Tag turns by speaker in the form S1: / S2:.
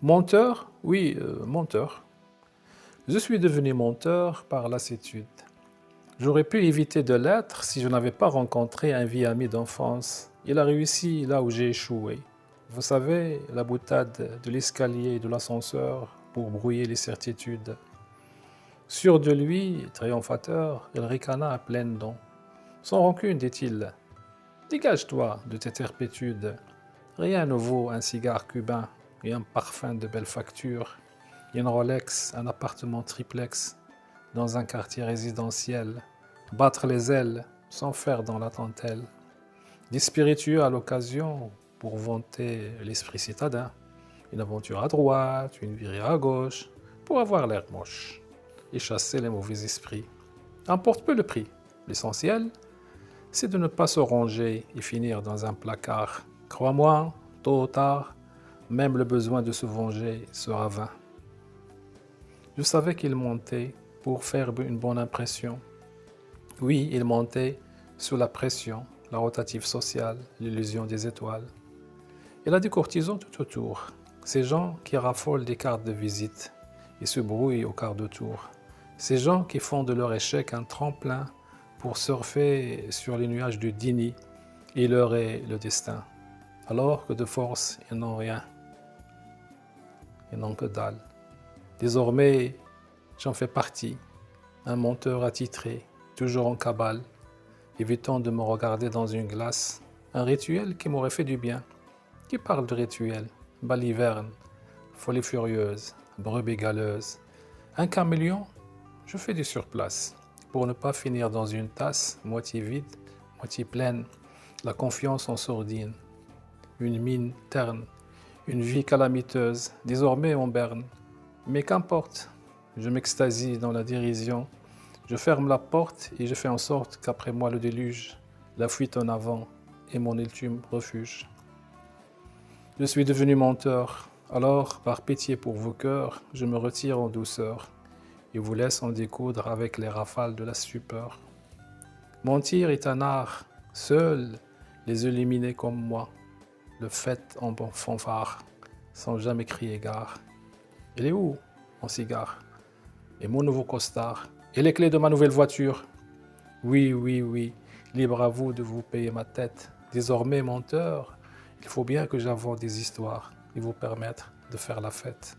S1: Menteur? Oui, menteur. Je suis devenu menteur par lassitude. J'aurais pu éviter de l'être si je n'avais pas rencontré un vieil ami d'enfance. Il a réussi là où j'ai échoué. Vous savez, la boutade de l'escalier et de l'ascenseur pour brouiller les certitudes. Sûr de lui, triomphateur, il ricana à pleines dents. Sans rancune, dit-il. Dégage-toi de tes terpétudes. Rien ne vaut un cigare cubain et un parfum de belle facture. Une Rolex, un appartement triplex dans un quartier résidentiel. Battre les ailes sans faire dans la dentelle. Des spiritueux à l'occasion pour vanter l'esprit citadin. Une aventure à droite, une virée à gauche, pour avoir l'air moche et chasser les mauvais esprits. Importe peu le prix. L'essentiel, c'est de ne pas se ranger et finir dans un placard. Crois-moi, tôt ou tard, même le besoin de se venger sera vain. Je savais qu'il montait pour faire une bonne impression. Oui, il montait sous la pression, la rotative sociale, l'illusion des étoiles. Il a des courtisans tout autour, ces gens qui raffolent des cartes de visite et se brouillent au quart de tour. Ces gens qui font de leur échec un tremplin pour surfer sur les nuages du déni et leur est le destin. Alors que de force, ils n'ont rien. Ils n'ont que dalle. Désormais, j'en fais partie, un menteur attitré, toujours en cabale, évitant de me regarder dans une glace, un rituel qui m'aurait fait du bien. Qui parle de rituel? Baliverne, folie furieuse, brebis galeuse. Un caméléon? Je fais du surplace, pour ne pas finir dans une tasse, moitié vide, moitié pleine, la confiance en sourdine, une mine terne, une vie calamiteuse, désormais en berne. Mais qu'importe, je m'extasie dans la dérision, je ferme la porte et je fais en sorte qu'après moi le déluge, la fuite en avant est mon ultime refuge. Je suis devenu menteur, alors par pitié pour vos cœurs, je me retire en douceur et vous laisse en découdre avec les rafales de la stupeur. Mentir est un art, seuls les éliminés comme moi le fait en bon fanfare, sans jamais crier gare. Il est où, mon cigare? Et mon nouveau costard? Et les clés de ma nouvelle voiture? Oui, oui, oui, libre à vous de vous payer ma tête. Désormais, menteur, il faut bien que j'invente des histoires et vous permettre de faire la fête.